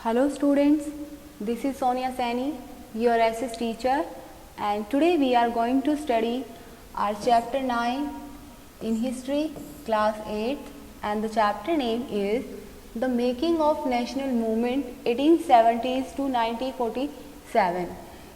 Hello students, this is Sonia Saini, your SS teacher, and today we are going to study our chapter 9 in history class 8, and the chapter name is The Making of National Movement 1870s to 1947.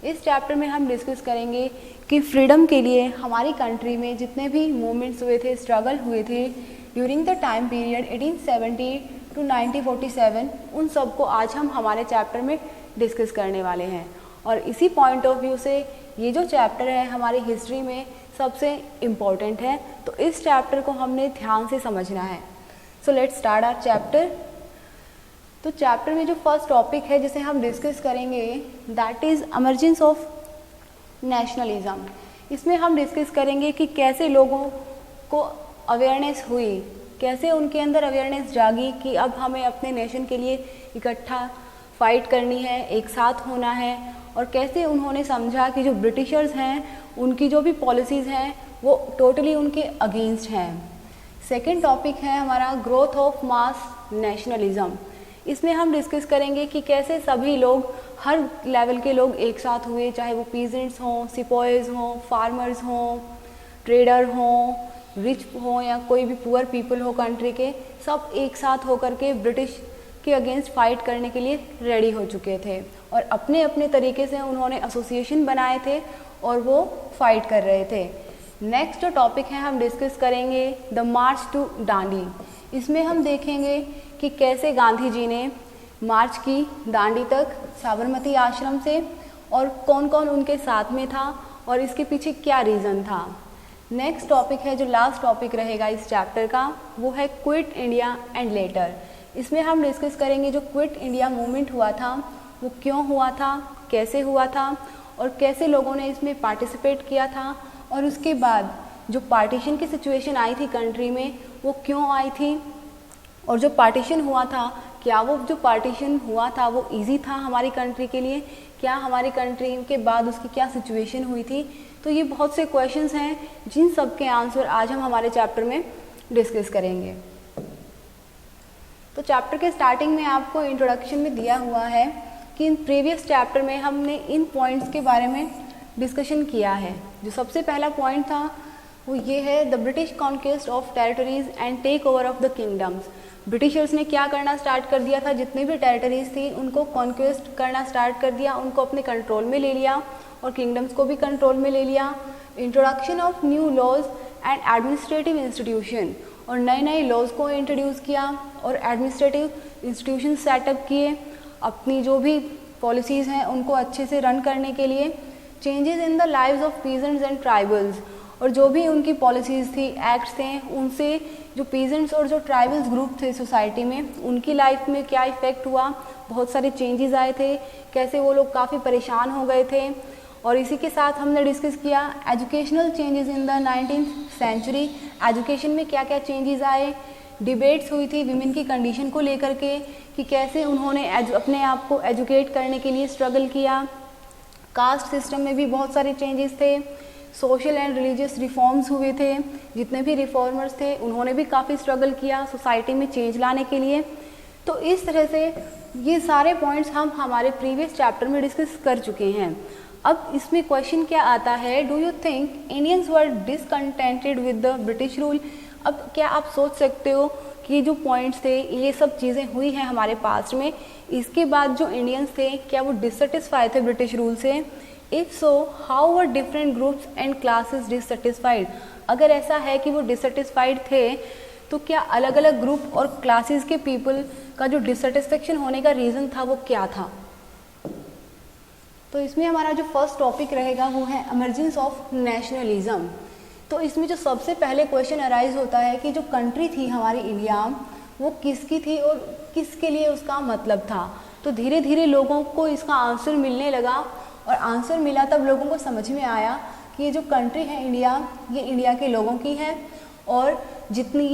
इस chapter में हम discuss करेंगे कि freedom के लिए हमारी country में जितने भी मूवमेंट्स हुए थे, स्ट्रगल हुए थे during the time period 1870 to 1947, उन सब को आज हम हमारे चैप्टर में डिस्कस करने वाले हैं। और इसी पॉइंट ऑफ व्यू से ये जो चैप्टर है हमारी हिस्ट्री में सबसे इम्पॉर्टेंट है, तो इस चैप्टर को हमने ध्यान से समझना है। So let's start our chapter. तो चैप्टर में जो फर्स्ट टॉपिक है जिसे हम डिस्कस करेंगे that is emergence of nationalism. इसमें हम डिस्कस करेंगे कि कैसे लोगों को अवेयरनेस हुई, कैसे उनके अंदर अवेयरनेस जागी कि अब हमें अपने नेशन के लिए इकट्ठा फाइट करनी है, एक साथ होना है, और कैसे उन्होंने समझा कि जो ब्रिटिशर्स हैं उनकी जो भी पॉलिसीज़ हैं वो टोटली उनके अगेंस्ट हैं। सेकंड टॉपिक है हमारा ग्रोथ ऑफ मास नेशनलिज्म। इसमें हम डिस्कस करेंगे कि कैसे सभी लोग, हर लेवल के लोग एक साथ हुए, चाहे वो पीजेंट्स हों, सिपॉयज़ हों, फार्मर्स हों, ट्रेडर हों, रिच हो या कोई भी पुअर पीपल हो कंट्री के, सब एक साथ होकर के ब्रिटिश के अगेंस्ट फाइट करने के लिए रेडी हो चुके थे और अपने अपने तरीके से उन्होंने एसोसिएशन बनाए थे और वो फाइट कर रहे थे। नेक्स्ट जो टॉपिक है हम डिस्कस करेंगे द मार्च टू दांडी। इसमें हम देखेंगे कि कैसे गांधी जी ने मार्च की दांडी तक साबरमती आश्रम से, और कौन कौन उनके साथ में था और इसके पीछे क्या रीज़न था। नेक्स्ट टॉपिक है जो लास्ट टॉपिक रहेगा इस चैप्टर का, वो है क्विट इंडिया एंड लेटर। इसमें हम डिस्कस करेंगे जो क्विट इंडिया मूवमेंट हुआ था वो क्यों हुआ था, कैसे हुआ था और कैसे लोगों ने इसमें पार्टिसिपेट किया था, और उसके बाद जो पार्टीशन की सिचुएशन आई थी कंट्री में वो क्यों आई थी, और जो पार्टीशन हुआ था क्या वो जो पार्टीशन हुआ था वो इजी था हमारी कंट्री के लिए, क्या हमारी कंट्री के बाद उसकी क्या सिचुएशन हुई थी। तो ये बहुत से क्वेश्चंस हैं जिन सब के आंसर आज हम हमारे चैप्टर में डिस्कस करेंगे। तो चैप्टर के स्टार्टिंग में आपको इंट्रोडक्शन में दिया हुआ है कि इन प्रीवियस चैप्टर में हमने इन पॉइंट्स के बारे में डिस्कशन किया है। जो सबसे पहला पॉइंट था वो ये है the British conquest of territories and take over of the kingdoms. Britishers ने क्या करना स्टार्ट कर दिया था, जितनी भी टेरिटरीज थी उनको कॉन्क्वेस्ट करना स्टार्ट कर दिया, उनको अपने कंट्रोल में ले लिया और किंगडम्स को भी कंट्रोल में ले लिया। Introduction of new laws and administrative institution, और नए नए लॉज को इंट्रोड्यूस किया और एडमिनिस्ट्रेटिव इंस्टीट्यूशन सेटअप किए अपनी जो भी पॉलिसीज़ हैं उनको अच्छे से रन करने के लिए। Changes in the lives of peasants and tribals, और जो भी उनकी पॉलिसीज़ थी, एक्ट्स थे, उनसे जो पीजेंट्स और जो ट्राइबल्स ग्रुप थे सोसाइटी में उनकी लाइफ में क्या इफ़ेक्ट हुआ, बहुत सारे चेंजेस आए थे, कैसे वो लोग काफ़ी परेशान हो गए थे। और इसी के साथ हमने डिस्कस किया educational changes in the 19th century. Education में क्या क्या चेंजेस आए, डिबेट्स हुई थी विमेन की कंडीशन को लेकर के कि कैसे उन्होंने अपने आप को एजुकेट करने के लिए स्ट्रगल किया। कास्ट सिस्टम में भी बहुत सारे चेंजेस थे, सोशल एंड रिलीजियस रिफॉर्म्स हुए थे, जितने भी रिफॉर्मर्स थे उन्होंने भी काफ़ी स्ट्रगल किया सोसाइटी में चेंज लाने के लिए। तो इस तरह से ये सारे पॉइंट्स हम हमारे प्रीवियस चैप्टर में डिस्कस कर चुके हैं। अब इसमें क्वेश्चन क्या आता है, do you think Indians were discontented with the British rule. अब क्या आप सोच सकते हो कि ये जो पॉइंट्स थे, ये सब चीज़ें हुई हैं हमारे पास्ट में, इसके बाद जो इंडियंस थे क्या वो डिससेटिस्फाइड थे ब्रिटिश रूल से। If so how were different groups and classes dissatisfied. अगर ऐसा है कि वो डिससेटिस्फाइड थे तो क्या अलग अलग ग्रुप और क्लासेस के पीपल का जो डिससेटिस्फेक्शन होने का रीज़न था वो क्या था। तो इसमें हमारा जो फर्स्ट टॉपिक रहेगा वो है इमर्जेंस ऑफ नेशनलिज्म। तो इसमें जो सबसे पहले क्वेश्चन अराइज होता है कि जो कंट्री थी हमारी इंडिया वो किसकी थी और किसके लिए उसका मतलब था। तो धीरे धीरे लोगों को इसका आंसर मिलने लगा, और आंसर मिला तब लोगों को समझ में आया कि ये जो कंट्री है इंडिया, ये इंडिया के लोगों की है, और जितनी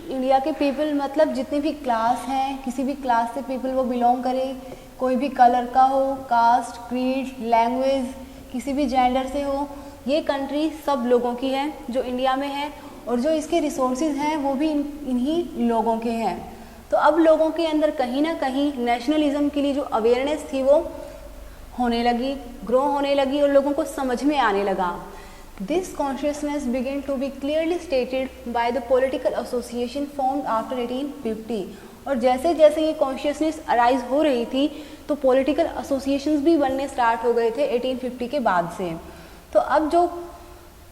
इंडिया के पीपल मतलब जितनी भी क्लास हैं, किसी भी क्लास से पीपल वो बिलोंग करे, कोई भी कलर का हो, कास्ट, क्रीड, लैंग्वेज, किसी भी जेंडर से हो, ये कंट्री सब लोगों की है जो इंडिया में है, और जो इसके रिसोर्सेज हैं वो भी इन्हीं लोगों के हैं। तो अब लोगों के अंदर कहीं ना कहीं नेशनलिज्म के लिए जो अवेयरनेस थी वो होने लगी, ग्रो होने लगी और लोगों को समझ में आने लगा। This consciousness began to be clearly stated by the political association formed after 1850। और जैसे जैसे ये कॉन्शियसनेस अराइज हो रही थी तो पॉलिटिकल एसोसिएशंस भी बनने स्टार्ट हो गए थे 1850 के बाद से। तो अब जो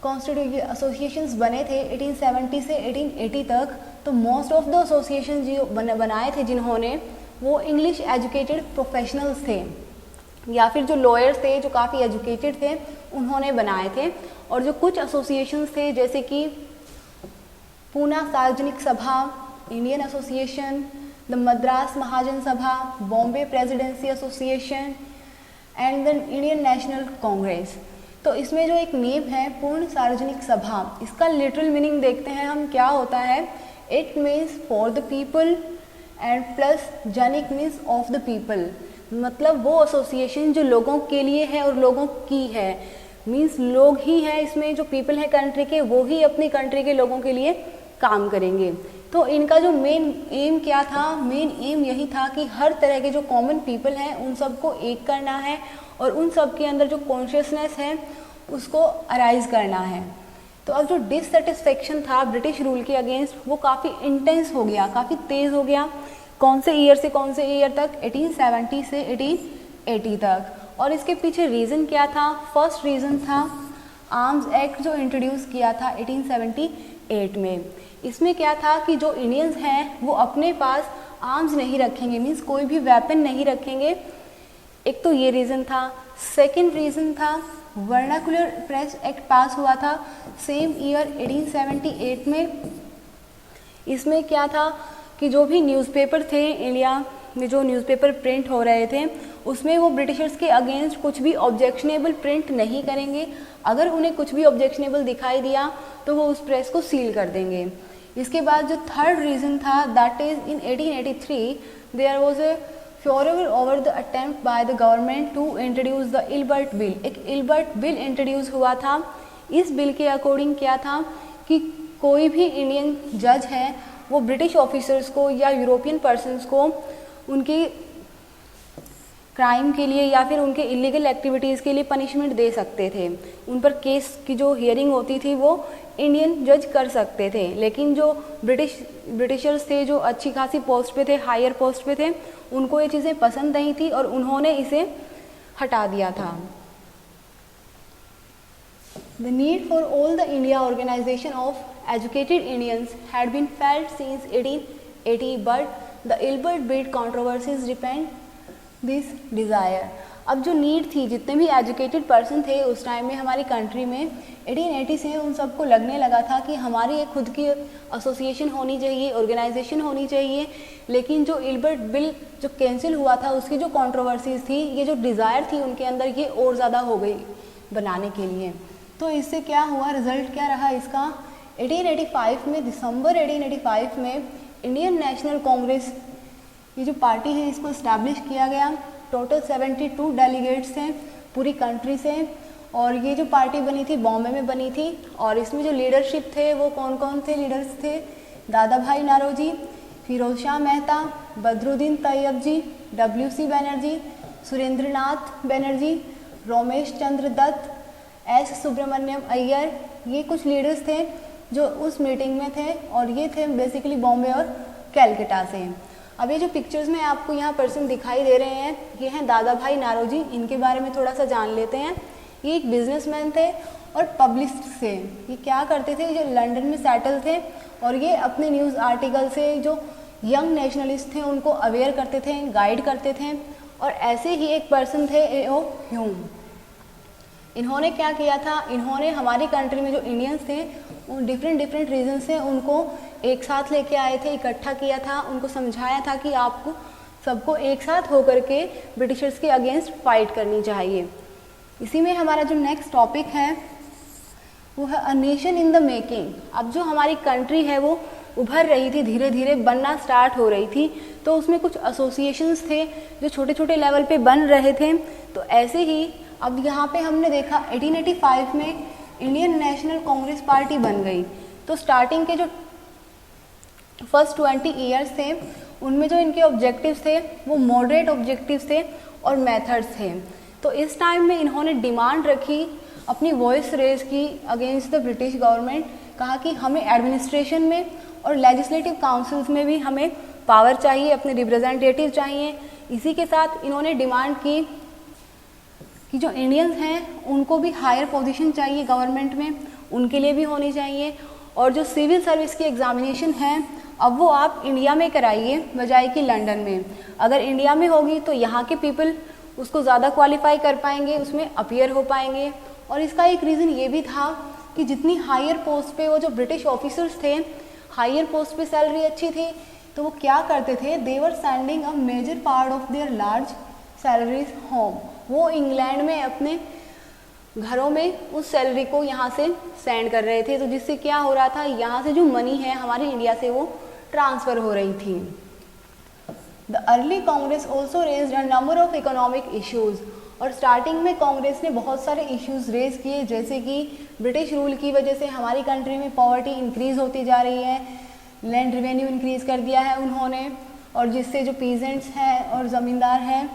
कॉन्स्टिट्यूटिव एसोसिएशंस बने थे 1870 से 1880 तक, तो मोस्ट ऑफ द एसोसिएशन जो बनाए थे जिन्होंने, वो इंग्लिश एजुकेटेड प्रोफेशनल्स थे या फिर जो लॉयर्स थे जो काफ़ी एजुकेटेड थे उन्होंने बनाए थे। और जो कुछ एसोसिएशंस थे जैसे कि पूना सार्वजनिक सभा, इंडियन एसोसिएशन, द मद्रास महाजन सभा, Bombay presidency association and the Indian national Congress. तो इसमें जो एक नेम है पूर्ण सार्वजनिक सभा, इसका लिटरल मीनिंग देखते हैं हम क्या होता है। It means for the people and plus जनिक मीन्स ऑफ द पीपल, मतलब वो एसोसिएशन जो लोगों के लिए है और लोगों की है, मीन्स लोग ही हैं इसमें, जो पीपल है कंट्री के वो ही अपनी कंट्री के लोगों के लिए काम करेंगे। तो इनका जो मेन एम क्या था, मेन एम यही था कि हर तरह के जो कॉमन पीपल हैं उन सबको एक करना है और उन सब के अंदर जो कॉन्शियसनेस है उसको अराइज करना है। तो अब जो डिससेटिस्फेक्शन था ब्रिटिश रूल के अगेंस्ट वो काफ़ी इंटेंस हो गया, काफ़ी तेज़ हो गया। कौन से ईयर से कौन से ईयर तक, 1870 से 1880 तक। और इसके पीछे रीज़न क्या था? फर्स्ट रीज़न था आर्म्स एक्ट जो इंट्रोड्यूस किया था 1878 में। इसमें क्या था कि जो इंडियंस हैं वो अपने पास आर्म्स नहीं रखेंगे, मीन्स कोई भी वेपन नहीं रखेंगे। एक तो ये रीज़न था। सेकेंड रीज़न था वर्नाकुलर प्रेस एक्ट पास हुआ था सेम ईयर 1878 में। इसमें क्या था कि जो भी न्यूज़पेपर थे इंडिया में, जो न्यूज़पेपर प्रिंट हो रहे थे उसमें वो ब्रिटिशर्स के अगेंस्ट कुछ भी ऑब्जेक्शनेबल प्रिंट नहीं करेंगे। अगर उन्हें कुछ भी ऑब्जेक्शनेबल दिखाई दिया तो वो उस प्रेस को सील कर देंगे। इसके बाद जो थर्ड रीज़न था that is in 1883 there was a furor over the attempt by the government to introduce the Ilbert bill. एक इल्बर्ट बिल इंट्रोड्यूस हुआ था। इस बिल के अकॉर्डिंग क्या था कि कोई भी इंडियन जज है वो ब्रिटिश ऑफिसर्स को या यूरोपियन पर्सन्स को उनके क्राइम के लिए या फिर उनके इलीगल एक्टिविटीज़ के लिए पनिशमेंट दे सकते थे। उन पर केस की जो हियरिंग होती थी वो इंडियन जज कर सकते थे, लेकिन जो ब्रिटिशर्स थे जो अच्छी खासी पोस्ट पे थे, हायर पोस्ट पे थे, उनको ये चीज़ें पसंद नहीं थी और उन्होंने इसे हटा दिया था। The need for all the India organization of educated Indians had been felt since 1880, but the Ilbert Bill controversies depend this desire। अब जो नीड थी, जितने भी एजुकेटेड पर्सन थे उस टाइम में हमारी कंट्री में 1880 से उन सबको लगने लगा था कि हमारी एक खुद की एसोसिएशन होनी चाहिए, ऑर्गेनाइजेशन होनी चाहिए। लेकिन जो इल्बर्ट बिल जो कैंसिल हुआ था उसकी जो कंट्रोवर्सीज थी, ये जो डिज़ायर थी उनके अंदर, ये और ज़्यादा हो गई बनाने के लिए। तो इससे क्या हुआ, रिजल्ट क्या रहा इसका? 1885 में, दिसंबर 1885 में इंडियन नेशनल कांग्रेस ये जो पार्टी है इसको इस्टेब्लिश किया गया। टोटल 72 डेलीगेट्स थे पूरी कंट्री से और ये जो पार्टी बनी थी बॉम्बे में बनी थी। और इसमें जो लीडरशिप थे वो कौन कौन थे लीडर्स थे? दादा भाई नारोजी, फिरोज शाह मेहता, बदरुद्दीन तैयब जी, WC बनर्जी, सुरेंद्र नाथ बनर्जी, रोमेश चंद्र दत्त, S सुब्रमण्यम अय्यर, ये कुछ लीडर्स थे जो उस मीटिंग में थे और ये थे बेसिकली बॉम्बे और कैलकाटा से। अब ये जो पिक्चर्स में आपको यहाँ पर्सन दिखाई दे रहे हैं ये हैं दादा भाई नारोजी। इनके बारे में थोड़ा सा जान लेते हैं। ये एक बिजनेसमैन थे और पब्लिसिस्ट थे। ये क्या करते थे, जो लंदन में सेटल थे और ये अपने न्यूज़ आर्टिकल से जो यंग नेशनलिस्ट थे उनको अवेयर करते थे, गाइड करते थे। और ऐसे ही एक पर्सन थे A.O. ह्यूम। इन्होंने क्या किया था, इन्होंने हमारी कंट्री में जो इंडियंस थे उन डिफरेंट रीजन से उनको एक साथ लेके आए थे, इकट्ठा किया था, उनको समझाया था कि आपको सबको एक साथ होकर के ब्रिटिशर्स के अगेंस्ट फाइट करनी चाहिए। इसी में हमारा जो नेक्स्ट टॉपिक है वो है a nation in the making. अब जो हमारी कंट्री है वो उभर रही थी, धीरे धीरे बनना स्टार्ट हो रही थी, तो उसमें कुछ एसोसिएशंस थे जो छोटे छोटे लेवल पे बन रहे थे। तो ऐसे ही अब यहाँ पे हमने देखा 1885 में इंडियन नेशनल कांग्रेस पार्टी बन गई। तो स्टार्टिंग के जो फर्स्ट 20 ईयर्स थे उनमें जो इनके ऑब्जेक्टिव्स थे वो मॉडरेट ऑब्जेक्टिव्स थे और मेथड्स थे। तो इस टाइम में इन्होंने डिमांड रखी, अपनी वॉइस रेज की अगेंस्ट द ब्रिटिश गवर्नमेंट, कहा कि हमें एडमिनिस्ट्रेशन में और लेजिस्लेटिव काउंसिल्स में भी हमें पावर चाहिए, अपने रिप्रेजेंटेटिव चाहिए। इसी के साथ इन्होंने डिमांड की कि जो इंडियंस हैं उनको भी हायर पोजीशन चाहिए गवर्नमेंट में, उनके लिए भी होनी चाहिए, और जो सिविल सर्विस की एग्जामिनेशन है अब वो आप इंडिया में कराइए बजाय कि लंदन में। अगर इंडिया में होगी तो यहाँ के पीपल उसको ज़्यादा क्वालिफाई कर पाएंगे, उसमें अपीयर हो पाएंगे। और इसका एक रीज़न ये भी था कि जितनी हायर पोस्ट पे वो जो ब्रिटिश ऑफिसर्स थे, हायर पोस्ट पे सैलरी अच्छी थी, तो वो क्या करते थे, they were sending a major part of their large salaries home. वो इंग्लैंड में अपने घरों में उस सैलरी को यहाँ से सेंड कर रहे थे, तो जिससे क्या हो रहा था, यहाँ से जो मनी है हमारे इंडिया से वो ट्रांसफ़र हो रही थी। The early Congress also raised a number of economic issues. और स्टार्टिंग में कांग्रेस ने बहुत सारे इश्यूज़ रेज किए, जैसे कि ब्रिटिश रूल की वजह से हमारी कंट्री में पॉवर्टी इंक्रीज़ होती जा रही है, लैंड रेवेन्यू इंक्रीज़ कर दिया है उन्होंने, और जिससे जो पीजेंट्स हैं और ज़मींदार हैं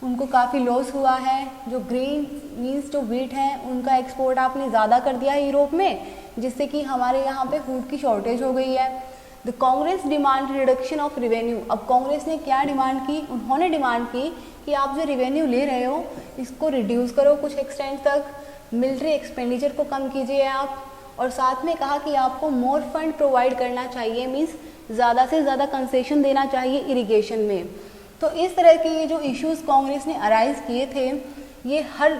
उनको काफ़ी लॉस हुआ है। जो ग्रेन मीन्स जो व्हीट है उनका एक्सपोर्ट आपने ज़्यादा कर दिया है यूरोप में, जिससे कि हमारे यहाँ पे फूड की शॉर्टेज हो गई है। The Congress demand reduction of revenue. अब कांग्रेस ने क्या डिमांड की, उन्होंने डिमांड की कि आप जो रिवेन्यू ले रहे हो इसको रिड्यूस करो कुछ एक्सटेंट तक, मिलिट्री एक्सपेंडिचर को कम कीजिए आप, और साथ में कहा कि आपको मोर फंड प्रोवाइड करना चाहिए, मीन्स ज़्यादा से ज़्यादा कंसेशन देना चाहिए इरिगेशन में। तो इस तरह के ये जो इश्यूज़ कांग्रेस ने अराइज किए थे, ये हर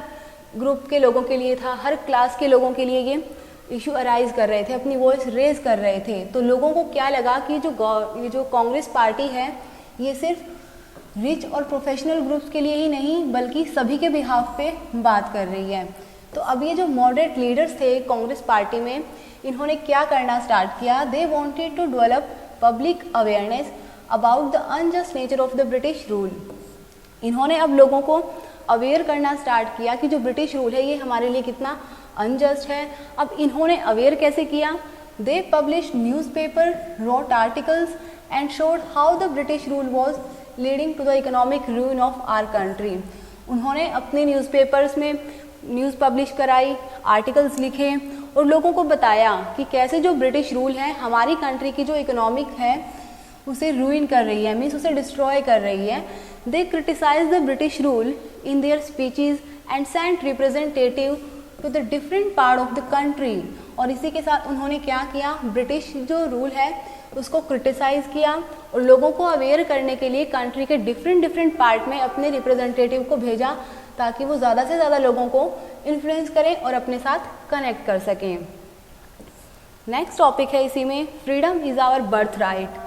ग्रुप के लोगों के लिए था, हर क्लास के लोगों के लिए ये इशू अराइज कर रहे थे, अपनी वॉइस रेज कर रहे थे। तो लोगों को क्या लगा कि ये जो कांग्रेस पार्टी है ये सिर्फ रिच और प्रोफेशनल ग्रुप्स के लिए ही नहीं बल्कि सभी के बिहाफ पे बात कर रही है। तो अब ये जो मॉडरेट लीडर्स थे कांग्रेस पार्टी में, इन्होंने क्या करना स्टार्ट किया, they wanted to develop public awareness about the unjust nature of the British rule. इन्होंने अब लोगों को अवेयर करना स्टार्ट किया कि जो ब्रिटिश रूल है ये हमारे लिए कितना अनजस्ट है। अब इन्होंने अवेयर कैसे किया, they publish newspaper, wrote articles and showed how the British rule was leading to the economic ruin of our country. उन्होंने अपने न्यूज़पेपर्स में न्यूज़ पब्लिश कराई, आर्टिकल्स लिखे और लोगों को बताया कि कैसे जो ब्रिटिश रूल है हमारी कंट्री की जो इकोनॉमिक है उसे रूइन कर रही है, मीन्स उसे डिस्ट्रॉय कर रही है। They criticise the British rule in their speeches and sent representative to the different part of the country. और इसी के साथ उन्होंने क्या किया, ब्रिटिश जो रूल है उसको क्रिटिसाइज़ किया और लोगों को अवेयर करने के लिए कंट्री के डिफरेंट पार्ट में अपने रिप्रेजेंटेटिव को भेजा ताकि वो ज़्यादा से ज़्यादा लोगों को इन्फ्लुएंस करें और अपने साथ कनेक्ट कर सकें। नेक्स्ट टॉपिक है इसी में, freedom is our birth right.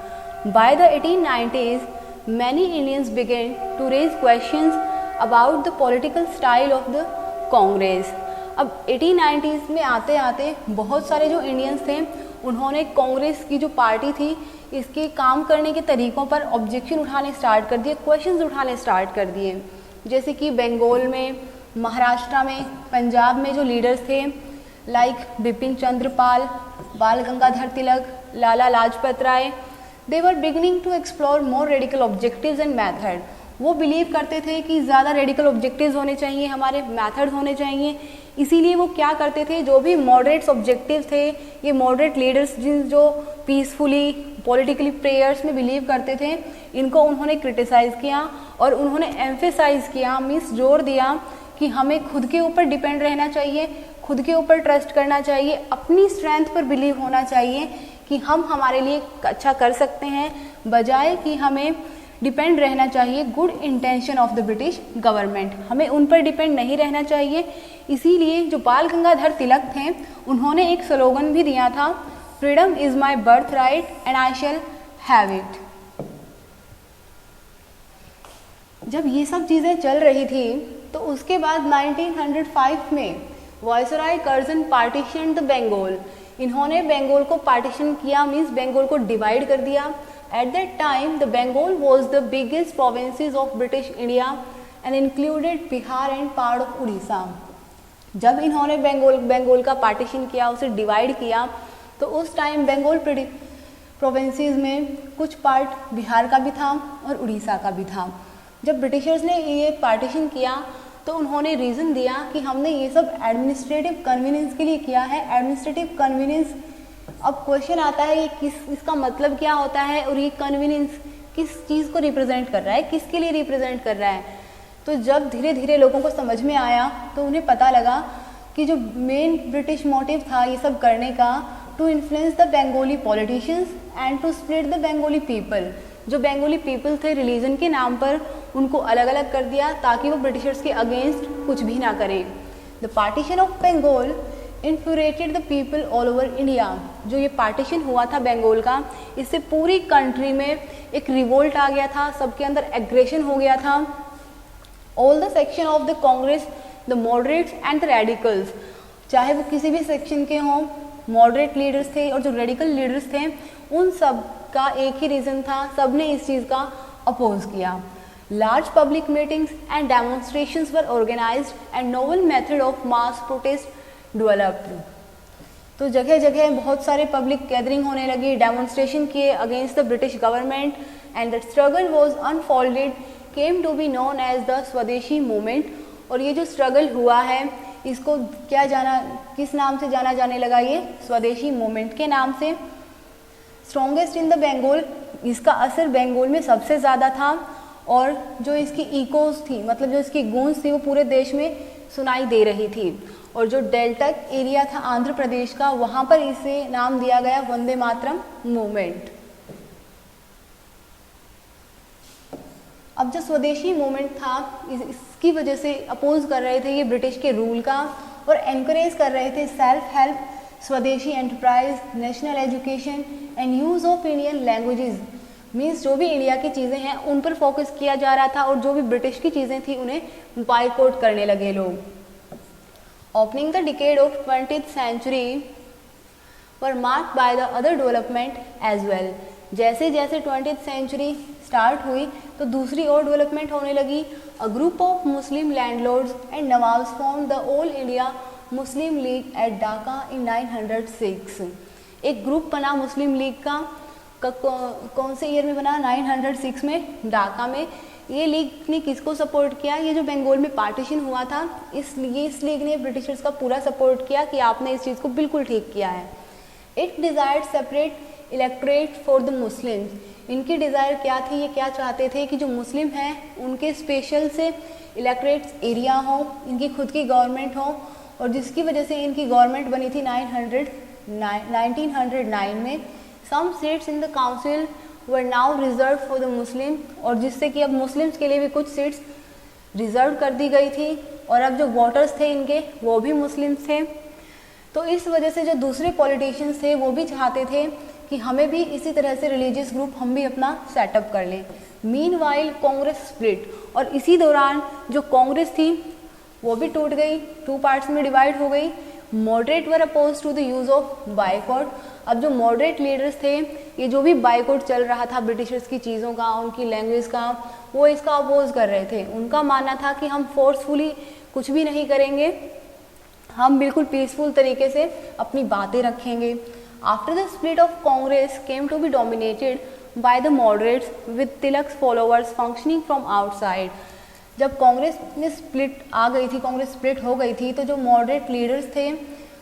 By the 1890s many Indians began to raise questions about the political style of the Congress। अब 1890s में आते आते बहुत सारे जो इंडियंस थे उन्होंने कांग्रेस की जो पार्टी थी इसके काम करने के तरीक़ों पर ऑब्जेक्शन उठाने स्टार्ट कर दिए, क्वेश्चंस उठाने स्टार्ट कर दिए। जैसे कि बंगाल में, महाराष्ट्र में, पंजाब में जो लीडर्स थे like Bipin Chandra Pal, Bal Gangadhar Tilak, Lala Lajpat Rai, they were beginning to explore more radical objectives and method. वो बिलीव करते थे कि ज़्यादा रेडिकल ऑब्जेक्टिव्स होने चाहिए, हमारे मैथड्स होने चाहिए। इसीलिए वो क्या करते थे, जो भी मॉडरेट्स ऑब्जेक्टिव्स थे, ये मॉडरेट लीडर्स जो पीसफुली पॉलिटिकली प्रेयर्स में बिलीव करते थे, इनको उन्होंने क्रिटिसाइज़ किया और उन्होंने एम्फेसाइज़ किया, मीन्स जोर दिया कि हमें खुद के ऊपर डिपेंड रहना चाहिए, खुद के ऊपर ट्रस्ट करना चाहिए, अपनी स्ट्रेंथ पर बिलीव होना चाहिए कि हम हमारे लिए अच्छा कर सकते हैं, बजाय कि हमें डिपेंड रहना चाहिए good intention of the British government, हमें उन पर डिपेंड नहीं रहना चाहिए। इसीलिए जो बाल गंगाधर तिलक थे उन्होंने एक स्लोगन भी दिया था, freedom is my birth right and I shall have it. जब ये सब चीज़ें चल रही थी तो उसके बाद 1905 में viceroy Curzon partition the Bengal. इन्होंने बंगाल को पार्टीशन किया, मीन्स बंगाल को डिवाइड कर दिया। At that time, the Bengal was the biggest provinces of British India and included Bihar and part of Odisha। जब इन्होंने बंगाल का पार्टीशन किया, उसे डिवाइड किया, तो उस टाइम बंगाल प्रोविंसेस में, कुछ पार्ट बिहार का भी था और उड़ीसा का भी था। जब ब्रिटिशर्स ने ये पार्टीशन किया तो उन्होंने रीज़न दिया कि हमने ये सब एडमिनिस्ट्रेटिव कन्वीनियंस के लिए किया है। एडमिनिस्ट्रेटिव कन्वीनियंस, अब क्वेश्चन आता है ये इसका मतलब क्या होता है और ये कन्वीनियंस किस चीज़ को रिप्रेजेंट कर रहा है, किसके लिए रिप्रेजेंट कर रहा है। तो जब धीरे धीरे लोगों को समझ में आया तो उन्हें पता लगा कि जो मेन ब्रिटिश मोटिव था ये सब करने का, to influence the Bengali politicians and to split the Bengali people. जो बंगाली पीपल थे रिलीजन के नाम पर उनको अलग अलग कर दिया ताकि वो ब्रिटिशर्स के अगेंस्ट कुछ भी ना करें। The partition of Bengal infuriated the people all over India. जो ये पार्टीशन हुआ था बंगाल का, इससे पूरी कंट्री में एक रिवोल्ट आ गया था, सबके अंदर एग्रेशन हो गया था। All the section of the Congress, the moderates and the radicals, चाहे वो किसी भी सेक्शन के हों, मॉडरेट लीडर्स थे और जो रेडिकल लीडर्स थे, उन सब का एक ही रीज़न था, सब ने इस चीज़ का अपोज किया। Large public meetings and demonstrations were organised and novel method of mass protest developed. तो जगह जगह बहुत सारे पब्लिक गैदरिंग होने लगी, डेमोन्स्ट्रेशन किए against the British government and the struggle was unfolded came to be known as the swadeshi movement. और ये जो स्ट्रगल हुआ है इसको किस नाम से जाना जाने लगा, ये स्वदेशी मूवमेंट के नाम से। स्ट्रॉन्गेस्ट इन द बंगाल, इसका असर बंगाल में सबसे ज़्यादा था और जो इसकी इकोज थी, मतलब जो इसकी गूंज थी, वो पूरे देश में सुनाई दे रही थी। और जो डेल्टा एरिया था आंध्र प्रदेश का, वहाँ पर इसे नाम दिया गया वंदे मातरम मूवमेंट। अब जो स्वदेशी मूवमेंट था इसकी वजह से अपोज कर रहे थे ये ब्रिटिश के रूल का और एनकरेज कर रहे थे सेल्फ हेल्प, स्वदेशी enterprise, national education and use of Indian languages. Means जो भी इंडिया की चीज़ें हैं उन पर फोकस किया जा रहा था और जो भी ब्रिटिश की चीज़ें थी उन्हें बायकॉट करने लगे लोग। Opening the decade of 20th century were marked by the other development as well. जैसे जैसे 20th सेंचुरी स्टार्ट हुई तो दूसरी और डेवलपमेंट होने लगी। A group of Muslim landlords and nawabs form the All India Muslim League at Dhaka in 906। एक group बना मुस्लिम लीग का, कौन से ईयर में बना? 906 में, ढाका में। ये लीग ने किसको सपोर्ट किया? ये जो बंगाल में पार्टीशन हुआ था, इस लीग ने ब्रिटिशर्स का पूरा सपोर्ट किया कि आपने इस चीज़ को बिल्कुल ठीक किया है। It desired separate electorate for the Muslims. इनकी डिज़ायर क्या थी, ये क्या चाहते थे कि जो मुस्लिम हैं उनके स्पेशल से इलेक्ट्रेट एरिया हो, इनकी खुद की गवर्नमेंट हो, और जिसकी वजह से इनकी गवर्नमेंट बनी थी 1909 में। Some seats in the council were now reserve for the Muslim, और जिससे कि अब मुस्लिम्स के लिए भी कुछ सीट्स रिजर्व कर दी गई थी और अब जो वोटर्स थे इनके वो भी मुस्लिम्स थे। तो इस वजह से जो दूसरे पॉलिटिशियंस थे वो भी चाहते थे कि हमें भी इसी तरह से रिलीजियस ग्रुप हम भी अपना सेटअप कर लें। मीनवाइल कांग्रेस स्प्लिट, और इसी दौरान जो कांग्रेस थी वो भी टूट गई, 2 पार्ट्स में डिवाइड हो गई। Moderate were oppose to the use of boycott. अब जो मॉडरेट लीडर्स थे, ये जो भी बायकॉट चल रहा था ब्रिटिशर्स की चीज़ों का, उनकी लैंग्वेज का, वो इसका अपोज कर रहे थे। उनका मानना था कि हम फोर्सफुली कुछ भी नहीं करेंगे, हम बिल्कुल पीसफुल तरीके से अपनी बातें रखेंगे। After the split of Congress came to be dominated by the moderates with Tilak's followers functioning from outside. जब कांग्रेस में स्प्लिट आ गई थी, कांग्रेस स्प्लिट हो गई थी, तो जो मॉडरेट लीडर्स थे,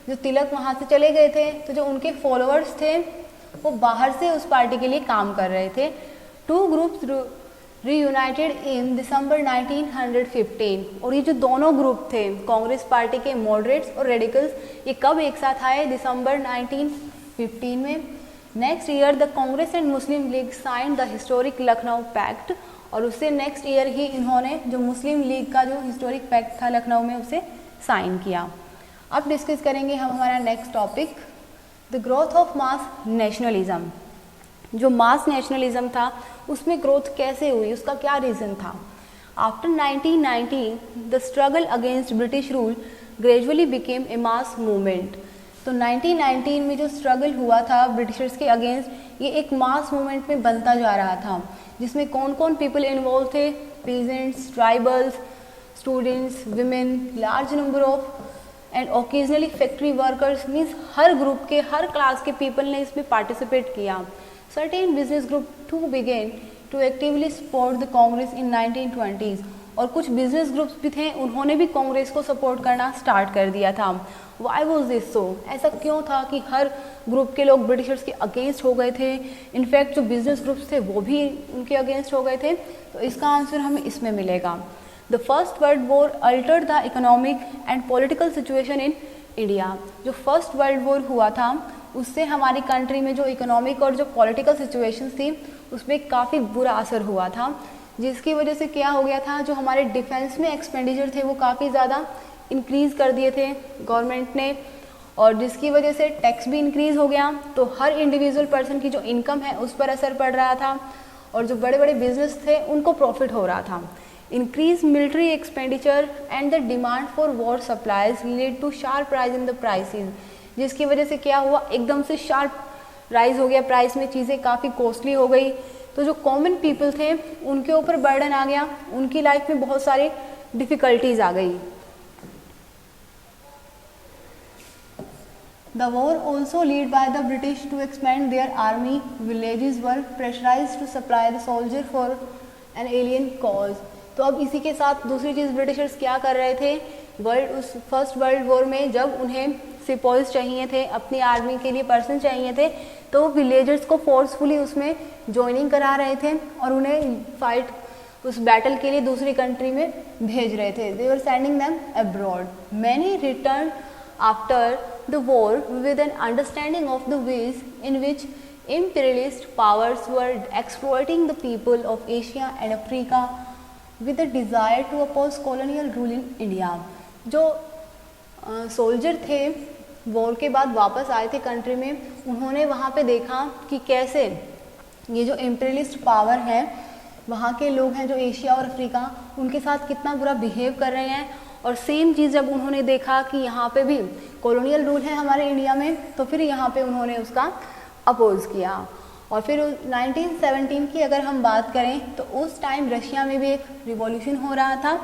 जो तिलक वहाँ से चले गए थे, तो जो उनके फॉलोअर्स थे वो बाहर से उस पार्टी के लिए काम कर रहे थे। 2 ग्रुप्स रीयूनाइटेड इन दिसंबर 1915। और ये जो दोनों ग्रुप थे, कांग्रेस पार्टी के मॉडरेट्स और रेडिकल्स, ये कब एक साथ आए? दिसंबर 1915 में। Next year the Congress and Muslim League signed the historic Lucknow pact, और उससे नेक्स्ट ईयर ही इन्होंने जो मुस्लिम लीग का जो हिस्टोरिक पैक्ट था लखनऊ में उसे साइन किया। अब डिस्कस करेंगे हम हमारा next topic, the growth of mass nationalism. जो मास नेशनलिज्म था उसमें ग्रोथ कैसे हुई, उसका क्या रीज़न था? After 1990 the struggle against British rule gradually became a mass movement. तो 1919 में जो स्ट्रगल हुआ था ब्रिटिशर्स के अगेंस्ट, ये एक मास मूवमेंट में बनता जा रहा था, जिसमें कौन कौन पीपल इन्वॉल्व थे? Peasants, tribals, students, women, large number of and occasionally factory workers. Means her group के, हर क्लास के पीपल ने इसमें पार्टिसिपेट किया। Certain business group too began to actively support the Congress in 1920s. और कुछ business groups भी थे, उन्होंने भी कांग्रेस को सपोर्ट करना स्टार्ट कर दिया था. Why was this so? ऐसा क्यों था कि हर ग्रुप के लोग ब्रिटिशर्स के अगेंस्ट हो गए थे? इनफैक्ट जो बिजनेस ग्रुप्स थे वो भी उनके अगेंस्ट हो गए थे. तो इसका आंसर हमें इसमें मिलेगा. The first world war Altered the economic and political situation in India. जो फर्स्ट वर्ल्ड वॉर हुआ था उससे हमारी कंट्री में जो इकोनॉमिक और जो पॉलिटिकल सिचुएशन थी उसमें काफ़ी बुरा असर हुआ था, जिसकी वजह से क्या हो गया था, जो हमारे डिफेंस में एक्सपेंडिचर थे वो काफ़ी ज़्यादा इंक्रीज़ कर दिए थे गवर्नमेंट ने, और जिसकी वजह से टैक्स भी इंक्रीज़ हो गया. तो हर इंडिविजुअल पर्सन की जो इनकम है उस पर असर पड़ रहा था, और जो बड़े बड़े बिजनेस थे उनको प्रॉफिट हो रहा था. Increase military expenditure and the demand for war supplies lead to sharp rise in the prices. जिसकी वजह से क्या हुआ, एकदम से शार्प राइज हो गया प्राइस में, चीज़ें काफ़ी कॉस्टली हो गई. तो जो कॉमन पीपल थे उनके ऊपर बर्डन आ गया, उनकी लाइफ में बहुत सारी डिफ़िकल्टीज आ गई. The war also led by the British to expand their army. Villages were pressurized to supply the soldier for an alien cause. तो अब इसी के साथ दूसरी चीज़ ब्रिटिशर्स क्या कर रहे थे, उस फर्स्ट वर्ल्ड वॉर में जब उन्हें सिपॉइज चाहिए थे, अपनी आर्मी के लिए पर्सन चाहिए थे, तो विलेजर्स को फोर्सफुली उसमें ज्वाइनिंग करा रहे थे और उन्हें फाइट उस बैटल के लिए दूसरी कंट्री में भेज रहे थे. They were sending them abroad. Many return after the war with an understanding of the ways in which imperialist powers were exploiting the people of Asia and Africa with a desire to oppose colonial rule in India. जो soldier थे war के बाद वापस आए थे country में, उन्होंने वहाँ पे देखा कि कैसे ये जो इम्पीरियलिस्ट पावर है, वहाँ के लोग हैं जो एशिया और अफ्रीका, उनके साथ कितना बुरा बिहेव कर रहे हैं. और सेम चीज़ जब उन्होंने देखा कि यहाँ पे भी कॉलोनियल रूल है हमारे इंडिया में, तो फिर यहाँ पे उन्होंने उसका अपोज किया. और फिर 1917 की अगर हम बात करें तो उस टाइम रशिया में भी एक रिवॉल्यूशन हो रहा था.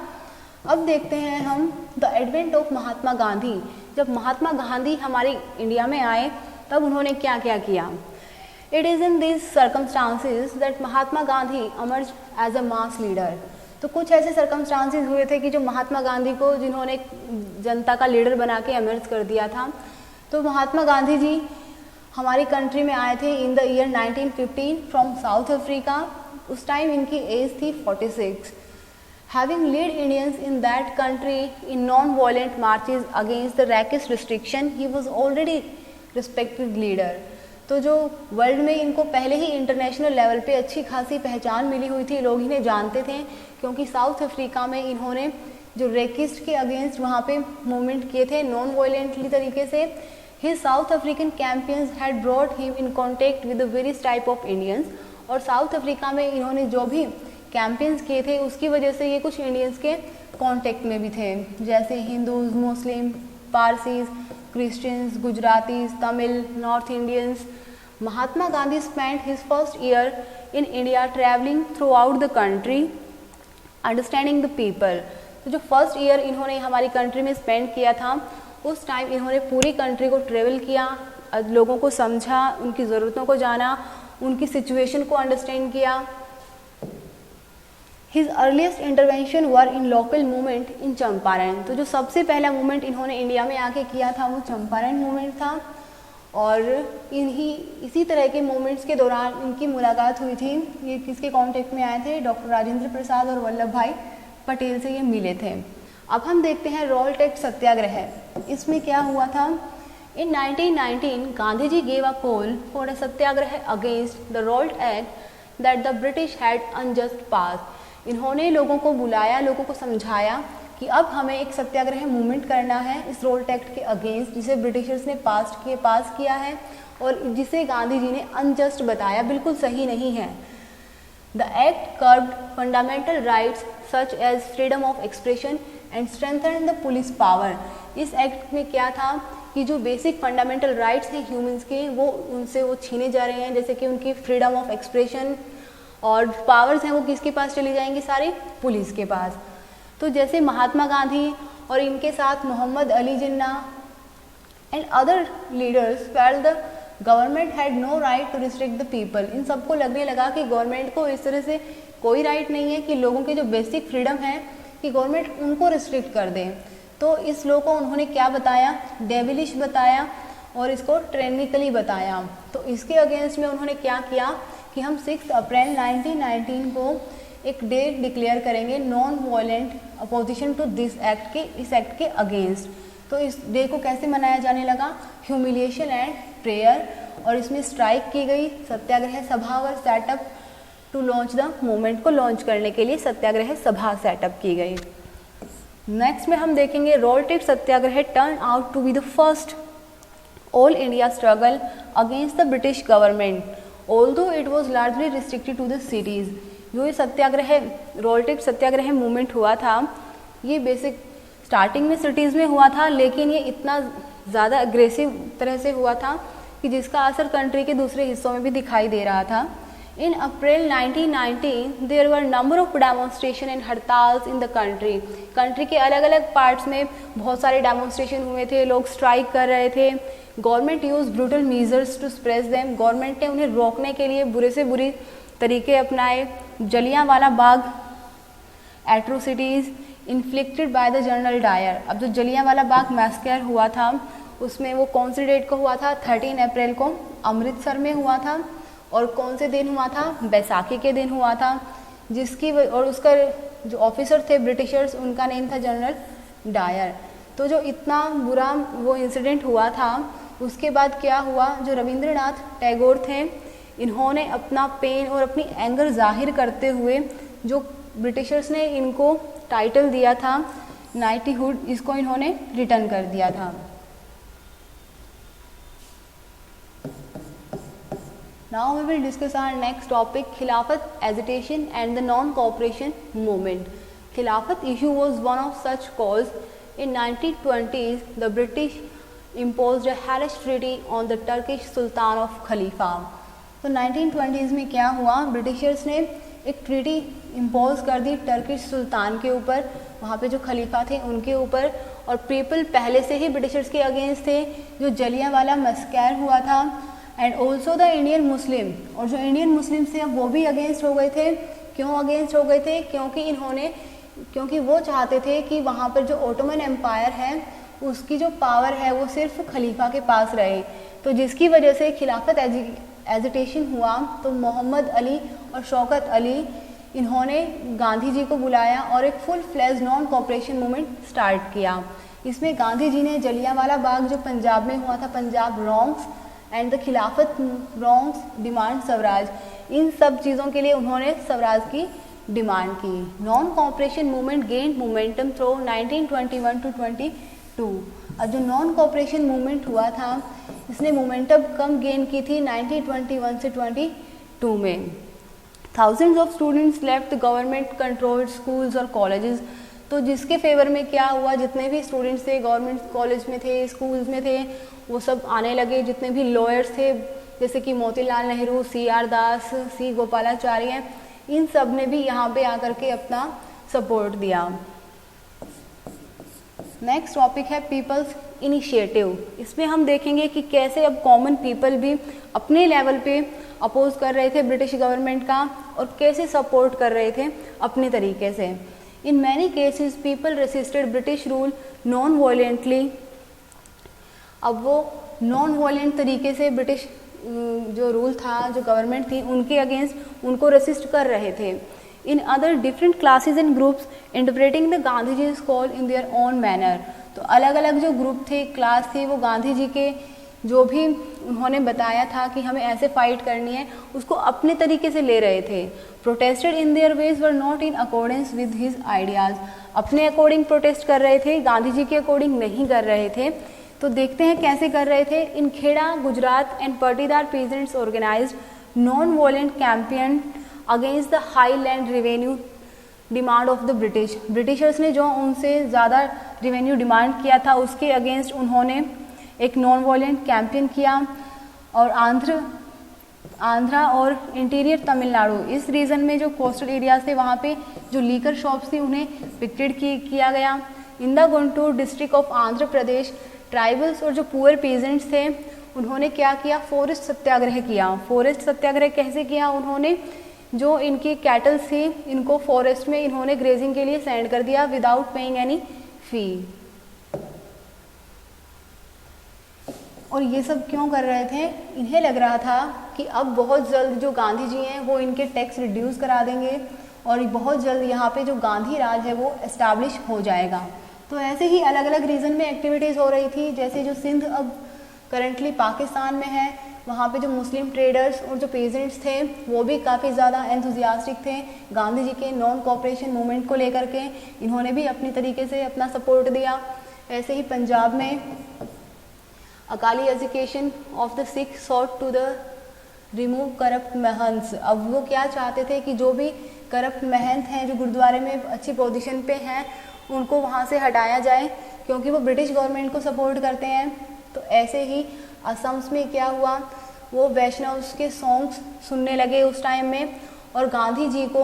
अब देखते हैं हम the advent of Mahatma Gandhi. जब महात्मा गांधी हमारे इंडिया में आए तब उन्होंने क्या क्या किया. It is in this circumstances that Mahatma Gandhi emerged as a mass leader. तो कुछ ऐसे सर्कमस्टांसिस हुए थे कि जो महात्मा गांधी को, जिन्होंने जनता का लीडर बना के एमर्ज कर दिया था. तो महात्मा गांधी जी हमारी कंट्री में आए थे in the year 1915 from South Africa. उस टाइम इनकी एज थी 46. Having lead Indians in that country in non violent marches against the रैकिश restriction, he was already respected leader. तो जो वर्ल्ड में इनको पहले ही इंटरनेशनल लेवल पे अच्छी खासी पहचान मिली हुई थी, लोग इन्हें जानते थे, क्योंकि साउथ अफ्रीका में इन्होंने जो रेकिस्ट के अगेंस्ट वहाँ पे मूवमेंट किए थे नॉन वायलेंटली तरीके से. His South African campaigns had brought him in contact with the various type of Indians. और साउथ अफ्रीका में इन्होंने जो भी कैंपेन्स किए थे उसकी वजह से ये कुछ इंडियंस के कॉन्टेक्ट में भी थे, जैसे Hindus, Muslim, Parsis, Christians, Gujaratis, Tamil, north Indians. Mahatma Gandhi spent his first year in India travelling through out the country understanding the people. तो जो फर्स्ट ईयर इन्होंने हमारी कंट्री में स्पेंड किया था, उस टाइम इन्होंने पूरी कंट्री को ट्रेवल किया, लोगों को समझा, उनकी ज़रूरतों को जाना, उनकी सिचुएशन को अंडरस्टैंड किया. His earliest intervention were in local movement in Champaran. तो जो सबसे पहला मूवमेंट इन्होंने इंडिया में आके किया था वो चंपारण मूवमेंट था. और इसी तरह के मूवमेंट्स के दौरान इनकी मुलाकात हुई थी. ये किसके कांटेक्ट में आए थे, डॉक्टर राजेंद्र प्रसाद और वल्लभ भाई पटेल से ये मिले थे. अब हम देखते हैं रोल्ट एक्ट सत्याग्रह. इसमें क्या हुआ था, in 1919 Gandhi ji gave a call for a satyagraha against the Rowlatt Act that the British had unjust pass. इन्होंने लोगों को बुलाया, लोगों को समझाया कि अब हमें एक सत्याग्रह मूवमेंट करना है इस रोल्ट एक्ट के अगेंस्ट, जिसे ब्रिटिशर्स ने पास किया है और जिसे गांधी जी ने अनजस्ट बताया, बिल्कुल सही नहीं है. The act curbed fundamental rights such as freedom of expression and strengthen the police power. इस एक्ट में क्या था कि जो बेसिक फंडामेंटल राइट्स हैं ह्यूमंस के, वो उनसे वो छीने जा रहे हैं, जैसे कि उनकी फ्रीडम ऑफ एक्सप्रेशन, और पावर्स हैं वो किसके पास चली जाएंगी, सारी पुलिस के पास. तो जैसे महात्मा गांधी और इनके साथ Mohammad Ali Jinnah and other leaders felt the government had no right to restrict the people. इन सबको लगने लगा कि गवर्नमेंट को इस तरह से कोई राइट नहीं है कि लोगों के जो बेसिक फ्रीडम है कि गवर्नमेंट उनको रिस्ट्रिक्ट कर दे। तो इस लॉ को उन्होंने क्या बताया, डेविलिश बताया और इसको ट्रेनिकली बताया। तो इसके अगेंस्ट में उन्होंने क्या किया कि हम 6 अप्रैल 1919 को एक डेट डिक्लेयर करेंगे non violent opposition to this act के, इस एक्ट के अगेंस्ट। तो इस डे को कैसे मनाया जाने लगा, ह्यूमिलिएशन एंड प्रेयर, और इसमें स्ट्राइक की गई, Satyagraha Sabha were set up to launch the movement को लॉन्च करने के लिए सत्याग्रह सभा सेटअप की गई। नेक्स्ट में हम देखेंगे Rowlatt satyagraha turn out to be the first All India struggle against the British government although it was largely restricted to the cities. जो ये सत्याग्रह रोलटेक सत्याग्रह मूवमेंट हुआ था, ये बेसिक स्टार्टिंग में सिटीज़ में हुआ था, लेकिन ये इतना ज़्यादा अग्रेसिव तरह से हुआ था कि जिसका असर कंट्री के दूसरे हिस्सों में भी दिखाई दे रहा था। In April 1919, there were number of demonstration and hartals in the country. Country के अलग अलग पार्ट्स में बहुत सारे डेमोन्स्ट्रेशन हुए थे, लोग स्ट्राइक कर रहे थे। Government use brutal measures to suppress them. Government ने उन्हें रोकने के लिए बुरे से बुरी तरीके अपनाए। Jallianwala Bagh atrocities inflicted by the General Dyer. अब जो जलियांवाला बाग मैस्कर हुआ था, उसमें वो कौन सी डेट को हुआ था, 13 अप्रैल को अमृतसर में हुआ था। और कौन से दिन हुआ था, बैसाखी के दिन हुआ था, जिसकी और उसका जो ऑफिसर थे ब्रिटिशर्स, उनका नेम था जनरल डायर। तो जो इतना बुरा वो इंसिडेंट हुआ था, उसके बाद क्या हुआ, जो रविंद्रनाथ टैगोर थे, इन्होंने अपना पेन और अपनी एंगर जाहिर करते हुए जो ब्रिटिशर्स ने इनको टाइटल दिया था नाइटहुड, इसको इन्होंने रिटर्न कर दिया था। Now we will discuss our next topic, Khilafat agitation and the non-cooperation movement. Khilafat issue was one of such calls. In 1920s, the British imposed a hellish treaty on the Turkish Sultan of Khalifa. तो 1920s में क्या हुआ, Britishers ने एक treaty impose कर दी Turkish सुल्तान के ऊपर, वहाँ पे जो खलीफा थे उनके ऊपर। और पीपल पहले से ही ब्रिटिशर्स के अगेंस्ट थे। जो जलियांवाला मैस्कर हुआ था and also the Indian Muslim, और जो इंडियन मुस्लिम थे वो भी अगेंस्ट हो गए थे। क्यों अगेंस्ट हो गए थे, क्योंकि वो चाहते थे कि वहाँ पर जो ओटोमन एम्पायर है उसकी जो पावर है वो सिर्फ खलीफा के पास रहे। तो जिसकी वजह से खिलाफत एजिटेशन हुआ। तो मोहम्मद अली और शौकत अली, इन्होंने गांधी जी को बुलाया और एक full fledge non cooperation movement start किया। इसमें गांधी जी ने जलियांवाला बाग जो पंजाब में हुआ था, पंजाब रॉन्ग्स एंड द खिलाफत रॉन्ग्स डिमांड स्वराज, इन सब चीज़ों के लिए उन्होंने स्वराज की डिमांड की। Non cooperation movement gain momentum through 1921 to 22। अब जो नॉन कॉपरेशन मूवमेंट हुआ था, इसने मोमेंटम कम गेन की थी 1921 से 22 में। Thousands of students left the government controlled schools और कॉलेजेस। तो जिसके फेवर में क्या हुआ, जितने भी स्टूडेंट्स थे गवर्नमेंट कॉलेज में थे, स्कूल्स में थे, वो सब आने लगे। जितने भी लॉयर्स थे जैसे कि मोतीलाल नेहरू, CR दास, C गोपालाचार्य, इन सब ने भी यहाँ पे आकर के अपना सपोर्ट दिया। नेक्स्ट टॉपिक है पीपल्स इनिशिएटिव। इसमें हम देखेंगे कि कैसे अब कॉमन पीपल भी अपने लेवल पे अपोज कर रहे थे ब्रिटिश गवर्नमेंट का और कैसे सपोर्ट कर रहे थे अपने तरीके से। In many cases people resisted British rule non violently. अब वो नॉन वायलेंट तरीके से ब्रिटिश जो रूल था, जो गवर्नमेंट थी, उनके अगेंस्ट उनको रेसिस्ट कर रहे थे। In other different classes and groups interpreting the Gandhi ji call in their own manner. तो अलग अलग जो ग्रुप थे, क्लास थे, वो गांधी जी के जो भी उन्होंने बताया था कि हमें ऐसे फाइट करनी है, उसको अपने तरीके से ले रहे थे। Protested in their ways were not in accordance with his ideas. अपने अकॉर्डिंग प्रोटेस्ट कर रहे थे, गांधी जी के अकॉर्डिंग नहीं कर रहे थे। तो देखते हैं कैसे कर रहे थे। In Kheda Gujarat and Patidar peasants organized non violent campaign against the high land revenue demand of the British. Britishers ने जो उनसे ज़्यादा रेवेन्यू डिमांड किया था, उसके अगेंस्ट उन्होंने एक नॉन वॉयलेंट कैंपेन किया। और आंध्रा और इंटीरियर तमिलनाडु, इस रीजन में जो कोस्टल एरियाज थे, वहाँ पे जो लीकर शॉप्स थी उन्हें पिकेटेड किया गया। In the Guntur district of Andhra Pradesh, tribals और जो पुअर पीजेंट्स थे उन्होंने क्या किया, फॉरेस्ट सत्याग्रह किया। फॉरेस्ट सत्याग्रह कैसे किया उन्होंने, जो इनकी कैटल्स थी इनको फॉरेस्ट में इन्होंने ग्रेजिंग के लिए सेंड कर दिया विदाउट पेइंग एनी फी। और ये सब क्यों कर रहे थे, इन्हें लग रहा था कि अब बहुत जल्द जो गांधी जी हैं वो इनके टैक्स रिड्यूस करा देंगे और बहुत जल्द यहाँ पे जो गांधी राज है वो एस्टैब्लिश हो जाएगा। तो ऐसे ही अलग अलग रीजन में एक्टिविटीज़ हो रही थी, जैसे जो सिंध अब करंटली पाकिस्तान में है, वहाँ पे जो मुस्लिम ट्रेडर्स और जो पेजेंट्स थे वो भी काफ़ी ज़्यादा एंथुजियास्टिक थे गांधी जी के नॉन कोऑपरेशन मूवमेंट को लेकर के, इन्होंने भी अपनी तरीके से अपना सपोर्ट दिया। ऐसे ही पंजाब में Akali education of the Sikh sought to the remove corrupt mahants. अब वो क्या चाहते थे कि जो भी करप्ट महंत हैं जो गुरुद्वारे में अच्छी पोजीशन पे हैं उनको वहाँ से हटाया जाए, क्योंकि वो ब्रिटिश गवर्नमेंट को सपोर्ट करते हैं। तो ऐसे ही असम में क्या हुआ, वो वैष्णव्स के सॉन्ग्स सुनने लगे उस टाइम में और गांधी जी को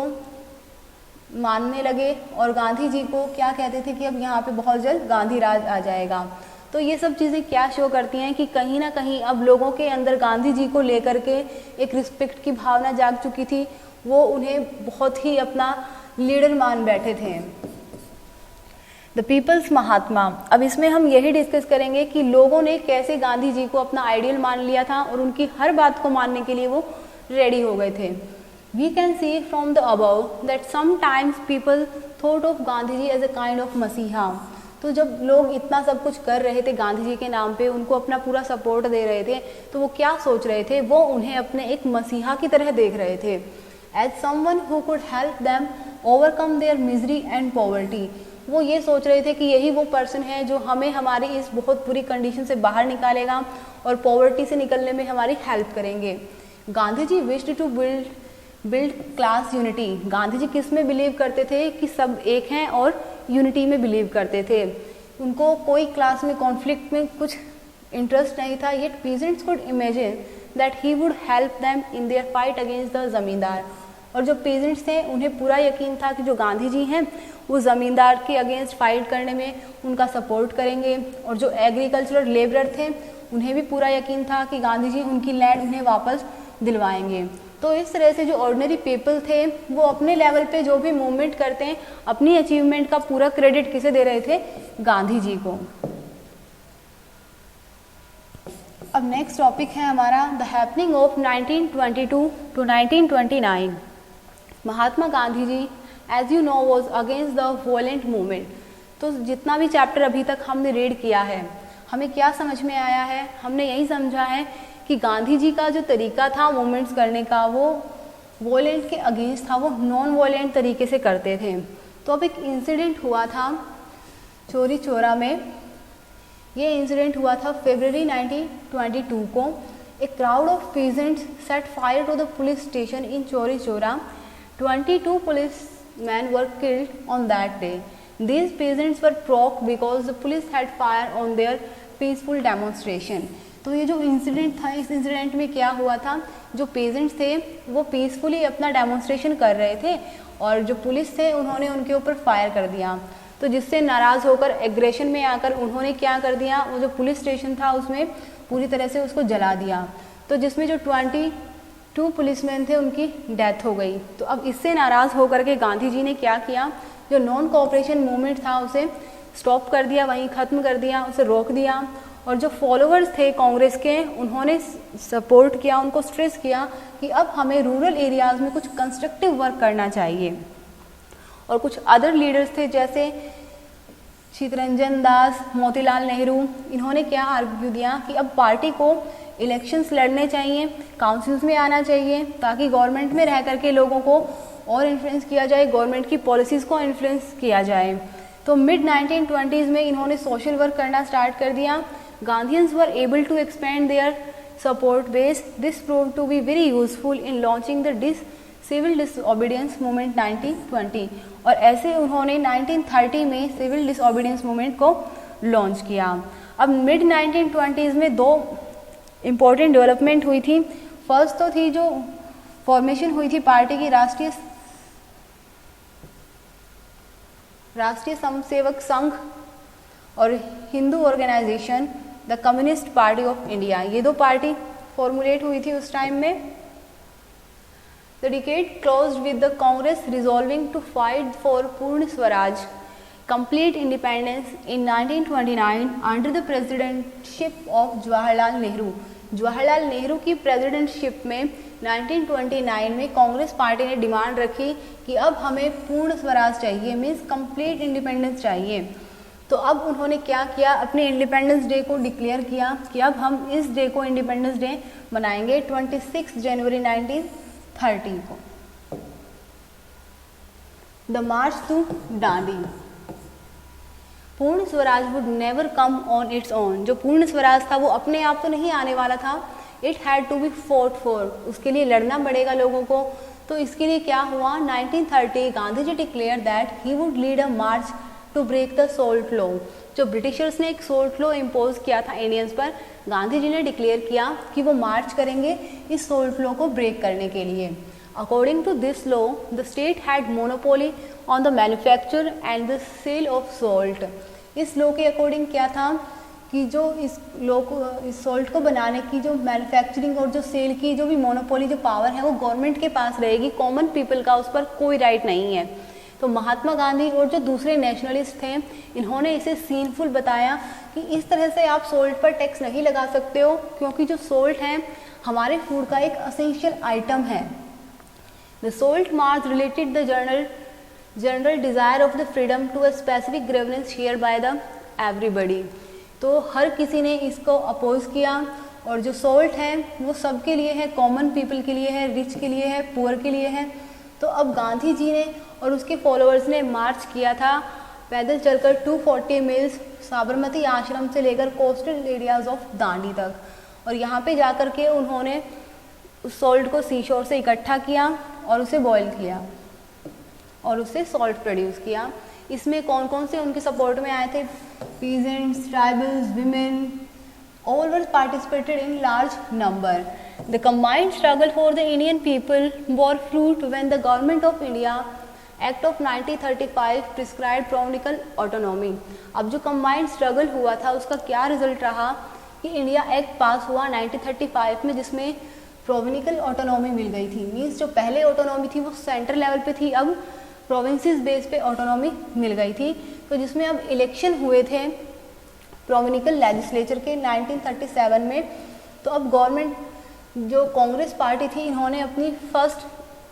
मानने लगे और गांधी जी को क्या कहते थे कि अब यहाँ पे बहुत जल्द गांधी राज आ जाएगा। तो ये सब चीज़ें क्या शो करती हैं कि कहीं ना कहीं अब लोगों के अंदर गांधी जी को लेकर के एक रिस्पेक्ट की भावना जाग चुकी थी, वो उन्हें बहुत ही अपना लीडर मान बैठे थे। द पीपल्स महात्मा, अब इसमें हम यही डिस्कस करेंगे कि लोगों ने कैसे गांधी जी को अपना आइडियल मान लिया था और उनकी हर बात को मानने के लिए वो रेडी हो गए थे। We can see from the above that sometimes people thought of Gandhi ji as a kind of मसीहा। तो जब लोग इतना सब कुछ कर रहे थे गांधी जी के नाम पे, उनको अपना पूरा सपोर्ट दे रहे थे, तो वो क्या सोच रहे थे, वो उन्हें अपने एक मसीहा की तरह देख रहे थे, as someone who could help them overcome their misery and poverty. वो ये सोच रहे थे कि यही वो पर्सन है जो हमें हमारी इस बहुत बुरी कंडीशन से बाहर निकालेगा और पॉवर्टी से निकलने में हमारी हेल्प करेंगे। Gandhi ji wished to build class unity. Gandhi ji किस में बिलीव करते थे कि सब एक हैं और यूनिटी में बिलीव करते थे, उनको कोई क्लास में कॉन्फ्लिक्ट में कुछ इंटरेस्ट नहीं था। Yet peasants could imagine that he would help them in their fight against the जमींदार। और जो पेजेंट्स थे उन्हें पूरा यकीन था कि जो गांधी जी हैं वो ज़मींदार के अगेंस्ट फाइट करने में उनका सपोर्ट करेंगे। और जो एग्रीकल्चरल लेबरर थे उन्हें भी पूरा यकीन था कि गांधी जी उनकी लैंड उन्हें वापस दिलवाएंगे। तो इस तरह से जो ऑर्डिनरी पीपल थे वो अपने लेवल पे जो भी मूवमेंट करते हैं अपनी अचीवमेंट का पूरा क्रेडिट किसे दे रहे थे, गांधी जी को। अब नेक्स्ट टॉपिक है हमारा the happening of 1922 to 1929। Mahatma Gandhi ji as you know was against the violent movement. तो जितना भी चैप्टर अभी तक हमने रीड किया है हमें क्या समझ में आया है, हमने यही समझा है कि गांधी जी का जो तरीका था मूवमेंट्स करने का वो वॉयलेंट के अगेंस्ट था, वो नॉन वॉयलेंट तरीके से करते थे। तो अब एक इंसिडेंट हुआ था चौरी चौरा में, ये इंसिडेंट हुआ था फरवरी 1922 को। A crowd of peasants set fire to the police station in Chauri Chaura. 22 policemen were killed on that day. These peasants were provoked because the police had fire on their peaceful demonstration. तो ये जो incident था, इस incident में क्या हुआ था, जो पेजेंट्स थे वो पीसफुली अपना डेमोन्स्ट्रेशन कर रहे थे और जो पुलिस थे उन्होंने उनके ऊपर फायर कर दिया। तो जिससे नाराज़ होकर एग्रेशन में आकर उन्होंने क्या कर दिया, वो जो पुलिस स्टेशन था उसमें पूरी तरह से उसको जला दिया। तो जिसमें जो 22 पुलिसमैन थे उनकी डेथ हो गई। तो अब इससे नाराज़ होकर के गांधी जी ने क्या किया, जो नॉन कोऑपरेशन मूवमेंट था उसे स्टॉप कर दिया, वहीं ख़त्म कर दिया, उसे रोक दिया। और जो फॉलोअर्स थे कांग्रेस के उन्होंने सपोर्ट किया, उनको स्ट्रेस किया कि अब हमें रूरल एरियाज़ में कुछ कंस्ट्रक्टिव वर्क करना चाहिए। और कुछ अदर लीडर्स थे जैसे चित्तरंजन दास, मोतीलाल नेहरू, इन्होंने क्या आर्ग्यू दिया कि अब पार्टी को इलेक्शंस लड़ने चाहिए, काउंसिल्स में आना चाहिए ताकि गवर्नमेंट में रह करके लोगों को और इन्फ्लुएंस किया जाए, गवर्नमेंट की पॉलिसीज़ को इन्फ्लुएंस किया जाए। तो मिड 1920s में इन्होंने सोशल वर्क करना स्टार्ट कर दिया। Gandhians were able to expand their support base. This prove to be very useful in launching the civil disobedience movement 1920। और ऐसे उन्होंने 1930 में सिविल डिसओबीडियंस मूवमेंट को लॉन्च किया। अब मिड 1920s में दो इम्पोर्टेंट डेवलपमेंट हुई थी। फर्स्ट तो थी जो फॉर्मेशन हुई थी पार्टी की राष्ट्रीय स्वयंसेवक संघ और Hindu organization the communist party of India. ये दो पार्टी फॉर्मुलेट हुई थी उस टाइम में। The decade closed with the Congress resolving to fight for Purna Swaraj complete independence in 1929 under the presidency of Jawaharlal Nehru. Jawaharlal Nehru की प्रेसिडेंटशिप में 1929 में कांग्रेस पार्टी ने डिमांड रखी कि अब हमें पूर्ण स्वराज चाहिए, मीन्स कंप्लीट इंडिपेंडेंस चाहिए। तो अब उन्होंने क्या किया, अपने इंडिपेंडेंस डे को डिक्लेयर किया कि अब हम इस डे को इंडिपेंडेंस डे मनाएंगे 26 जनवरी 1930 को। The march to Dandi. Purna Swaraj would never come on its own. जो पूर्ण स्वराज था वो अपने आप तो नहीं आने वाला था, it had to be fought for, उसके लिए लड़ना पड़ेगा लोगों को। तो इसके लिए क्या हुआ, 1930 Gandhi ji declare that he would lead a march to break the salt law. जो ब्रिटिशर्स ने एक सोल्ट लॉ इम्पोज किया था इंडियंस पर, गांधी जी ने डिक्लेयर किया कि वो मार्च करेंगे इस सोल्ट लॉ को ब्रेक करने के लिए। According to this law the state had monopoly on the manufacture and the sale of salt. इस लॉ के अकॉर्डिंग क्या था कि जो इस लॉ को, इस सॉल्ट को बनाने की जो मैन्युफैक्चरिंग और जो सेल की जो भी मोनोपोली जो पावर है वो गवर्नमेंट के पास रहेगी, कॉमन पीपल का उस पर कोई राइट नहीं है। तो महात्मा गांधी और जो दूसरे नेशनलिस्ट थे इन्होंने इसे सीनफुल बताया कि इस तरह से आप सॉल्ट पर टैक्स नहीं लगा सकते हो, क्योंकि जो सॉल्ट है हमारे फूड का एक असेंशियल आइटम है। The salt march related the general desire of the freedom to a specific grievance share by the everybody. तो हर किसी ने इसको अपोज किया, और जो सॉल्ट है वो सबके लिए है, कॉमन पीपल के लिए है, रिच के लिए है, पुअर के लिए है। तो अब गांधी जी ने और उसके फॉलोअर्स ने मार्च किया था पैदल चलकर 240 मील्स साबरमती आश्रम से लेकर कोस्टल एरियाज ऑफ दांडी तक, और यहाँ पे जाकर के उन्होंने उस सॉल्ट को सीशोर से इकट्ठा किया और उसे बॉयल किया और उससे सॉल्ट प्रोड्यूस किया। इसमें कौन कौन से उनके सपोर्ट में आए थे, peasants, tribals, women, all were participated in large number. The combined struggle for the Indian people bore fruit when the Government of India Act of 1935 prescribed provincial autonomy. अब जो combined struggle हुआ था उसका क्या result रहा कि India act पास हुआ 1935 में, जिसमें प्रोविंशियल ऑटोनॉमी मिल गई थी। मीन्स जो पहले ऑटोनॉमी थी वो सेंट्रल लेवल पे थी, अब प्रोविंसेस बेस पे ऑटोनॉमी मिल गई थी। तो जिसमें अब इलेक्शन हुए थे प्रोविंशियल लेजिस्लेचर के 1937 में। तो अब गवर्नमेंट जो कांग्रेस पार्टी थी इन्होंने अपनी फर्स्ट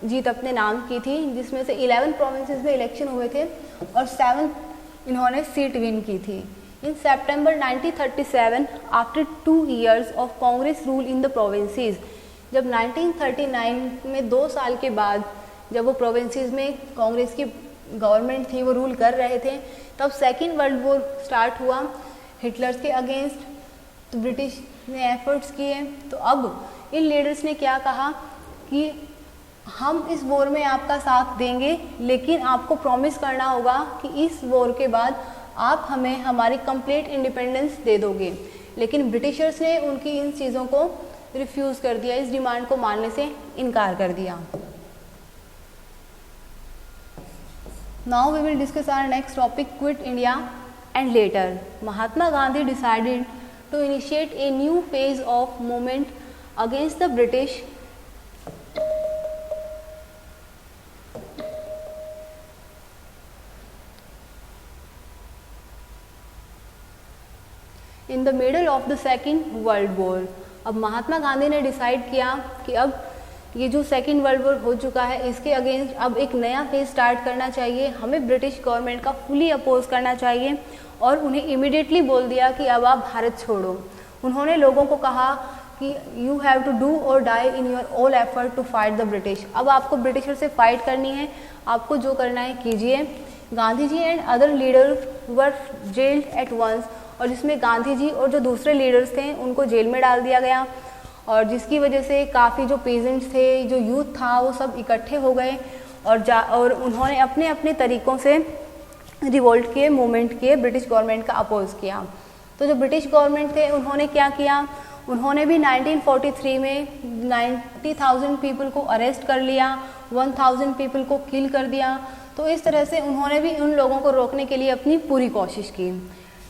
जीत अपने नाम की थी, जिसमें से 11 प्रोविंसेस में इलेक्शन हुए थे और 7 इन्होंने सीट विन की थी। इन सितंबर 1937 after 2 years of Congress rule in the provinces, जब 1939 में 2 साल के बाद जब वो प्रोविंसेस में कांग्रेस की गवर्नमेंट थी, वो रूल कर रहे थे, तब सेकेंड वर्ल्ड वॉर स्टार्ट हुआ हिटलर्स के अगेंस्ट। तो ब्रिटिश ने एफर्ट्स किए। तो अब इन लीडर्स ने क्या कहा कि हम इस वॉर में आपका साथ देंगे, लेकिन आपको प्रॉमिस करना होगा कि इस वॉर के बाद आप हमें हमारी कंप्लीट इंडिपेंडेंस दे दोगे। लेकिन ब्रिटिशर्स ने उनकी इन चीज़ों को रिफ्यूज़ कर दिया, इस डिमांड को मानने से इनकार कर दिया। Now we will discuss our next topic, quit India, and later Mahatma Gandhi decided to initiate a new phase of movement against the British. In the middle of the Second World War, अब महात्मा गांधी ने decide किया कि अब ये जो second world war हो चुका है इसके अगेंस्ट अब एक नया फेज स्टार्ट करना चाहिए, हमें ब्रिटिश गवर्नमेंट का फुली अपोज करना चाहिए। और उन्हें इमीडिएटली बोल दिया कि अब आप भारत छोड़ो। उन्होंने लोगों को कहा कि यू हैव टू डू और die in your all effort to fight the British. अब आपको ब्रिटिशर से फाइट करनी है, आपको जो करना है कीजिए। Gandhi ji and other leader were jailed at once, और जिसमें गांधी जी और जो दूसरे लीडर्स थे उनको जेल में डाल दिया गया, और जिसकी वजह से काफ़ी जो पेजेंट्स थे, जो यूथ था, वो सब इकट्ठे हो गए और उन्होंने अपने अपने तरीक़ों से रिवोल्ट किए, मूवमेंट किए, ब्रिटिश गवर्नमेंट का अपोज किया। तो जो ब्रिटिश गवर्नमेंट थे उन्होंने क्या किया, उन्होंने भी 1943 में 90,000 पीपल को अरेस्ट कर लिया, 1000 पीपल को किल कर दिया। तो इस तरह से उन्होंने भी उन लोगों को रोकने के लिए अपनी पूरी कोशिश की।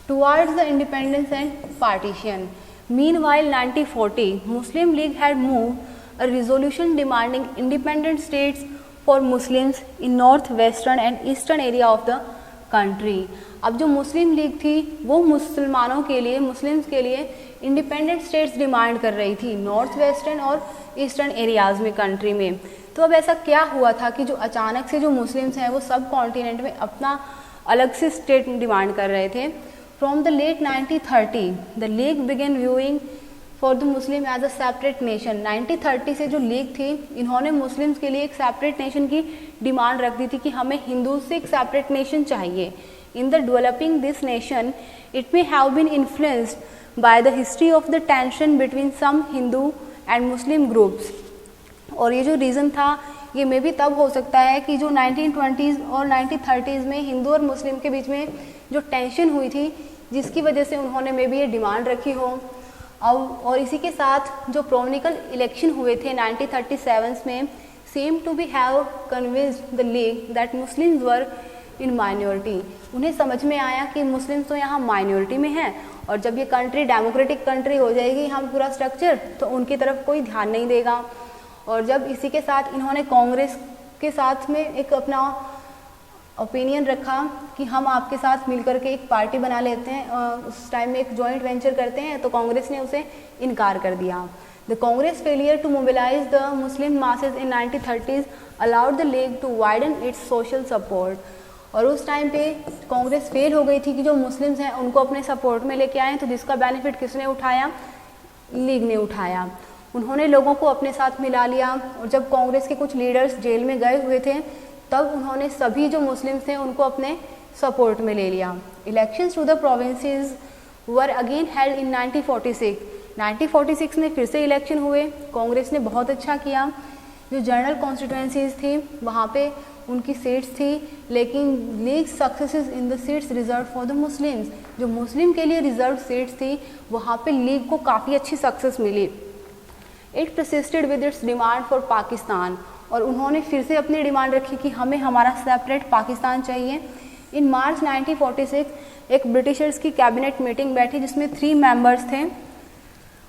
towards the independence and partition. Meanwhile, 1940, Muslim League had moved a resolution demanding independent states for Muslims in northwestern and eastern area of the country. अब जो मुस्लिम लीग थी वो मुसलमानों के लिए, मुस्लिम्स के लिए इंडिपेंडेंट स्टेट्स डिमांड कर रही थी नॉर्थ वेस्टर्न और ईस्टर्न एरियाज़ में कंट्री में। तो अब ऐसा क्या हुआ था कि जो अचानक से जो मुस्लिम्स हैं वो सब कॉन्टिनेंट में अपना अलग से स्टेट डिमांड कर रहे थे। From the late 1930 the league began viewing for the Muslim as a separate nation. 1930 से जो लीग थी इन्होंने मुस्लिम्स के लिए एक सेपरेट नेशन की डिमांड रख दी थी कि हमें हिंदू से एक सेपरेट नेशन चाहिए। In the developing this nation, it may have been influenced by the history of the tension between some Hindu and Muslim groups. और ये जो रीज़न था ये मे भी तब हो सकता है कि जो 1920s और 1930s में हिंदू और मुस्लिम के बीच में जो टेंशन हुई थी जिसकी वजह से उन्होंने मे भी ये डिमांड रखी हो। और इसी के साथ जो प्रोविनिकल इलेक्शन हुए थे 1937 में seem to be have convinced the league that Muslims were in minority. उन्हें समझ में आया कि मुस्लिम्स तो यहाँ माइनॉरिटी में हैं और जब ये कंट्री डेमोक्रेटिक कंट्री हो जाएगी हम पूरा स्ट्रक्चर तो उनकी तरफ कोई ध्यान नहीं देगा। और जब इसी के साथ इन्होंने कांग्रेस के साथ में एक अपना ओपिनियन रखा कि हम आपके साथ मिलकर के एक पार्टी बना लेते हैं, उस टाइम में एक जॉइंट वेंचर करते हैं, तो कांग्रेस ने उसे इनकार कर दिया। The Congress failure to mobilize the Muslim masses in 1930s allowed the league to widen its social support. और उस टाइम पे कांग्रेस फेल हो गई थी कि जो मुस्लिम्स हैं उनको अपने सपोर्ट में लेके आए, तो जिसका बेनिफिट किसने उठाया? लीग ने उठाया। उन्होंने लोगों को अपने साथ मिला लिया और जब कांग्रेस के कुछ लीडर्स जेल में गए हुए थे तब उन्होंने सभी जो मुस्लिम्स थे उनको अपने सपोर्ट में ले लिया। Elections to the provinces were again held in 1946। 1946 में फिर से इलेक्शन हुए, कांग्रेस ने बहुत अच्छा किया। जो जनरल कॉन्स्टिट्यूएंसीज थी वहाँ पे उनकी सीट्स थी, लेकिन league successes in the seats reserve for the Muslims, जो मुस्लिम के लिए रिजर्व सीट्स थी वहाँ पे लीग को काफ़ी अच्छी सक्सेस मिली। It persisted with its demand for Pakistan, और उन्होंने फिर से अपनी डिमांड रखी कि हमें हमारा सेपरेट पाकिस्तान चाहिए। इन मार्च 1946 एक ब्रिटिशर्स की कैबिनेट मीटिंग बैठी जिसमें 3 मेंबर्स थे,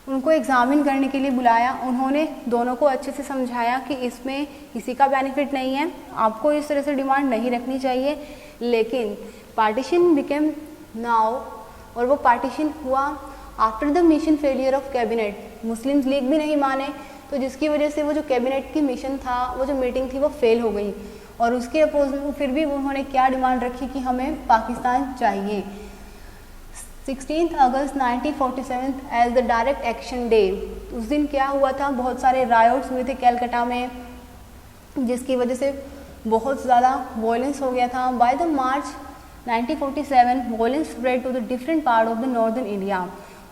उनको एग्जामिन करने के लिए बुलाया। उन्होंने दोनों को अच्छे से समझाया कि इसमें किसी का बेनिफिट नहीं है, आपको इस तरह से डिमांड नहीं रखनी चाहिए। लेकिन पार्टीशन बिकेम नाउ, और वो पार्टीशन हुआ after the mission failure of cabinet. Muslims league भी नहीं माने, तो जिसकी वजह से वो जो कैबिनेट की मिशन था, वो जो मीटिंग थी वो फेल हो गई। और उसके अपोज में फिर भी उन्होंने क्या डिमांड रखी कि हमें पाकिस्तान चाहिए। 16 अगस्त 1947 as the direct action day. उस दिन क्या हुआ था, बहुत सारे रायोट्स हुए थे कैलकाटा में, जिसकी वजह से बहुत ज़्यादा वॉयलेंस हो गया था। By the March 1947 violence spread to the different part of the northern India,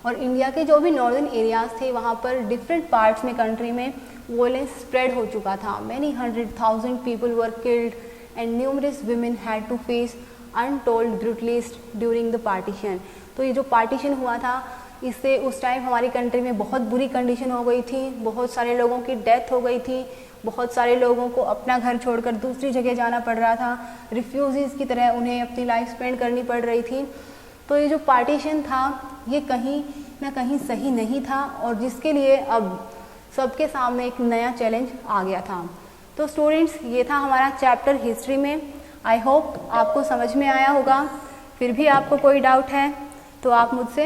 और इंडिया के जो भी नॉर्दर्न एरियाज थे वहाँ पर डिफरेंट पार्ट्स में कंट्री में वॉयलेंस स्प्रेड हो चुका था। Many 100,000 people were killed and numerous women had to face untold brutalities during the partition. तो ये जो पार्टीशन हुआ था इससे उस टाइम हमारी कंट्री में बहुत बुरी कंडीशन हो गई थी, बहुत सारे लोगों की डेथ हो गई थी, बहुत सारे लोगों को अपना घर छोड़कर दूसरी जगह जाना पड़ रहा था, रिफ्यूजीज़ की तरह उन्हें अपनी लाइफ स्पेंड करनी पड़ रही थी। तो ये जो पार्टीशन था ये कहीं ना कहीं सही नहीं था, और जिसके लिए अब सबके सामने एक नया चैलेंज आ गया था। तो स्टूडेंट्स, ये था हमारा चैप्टर हिस्ट्री में। आई होप आपको समझ में आया होगा। फिर भी आपको कोई डाउट है तो आप मुझसे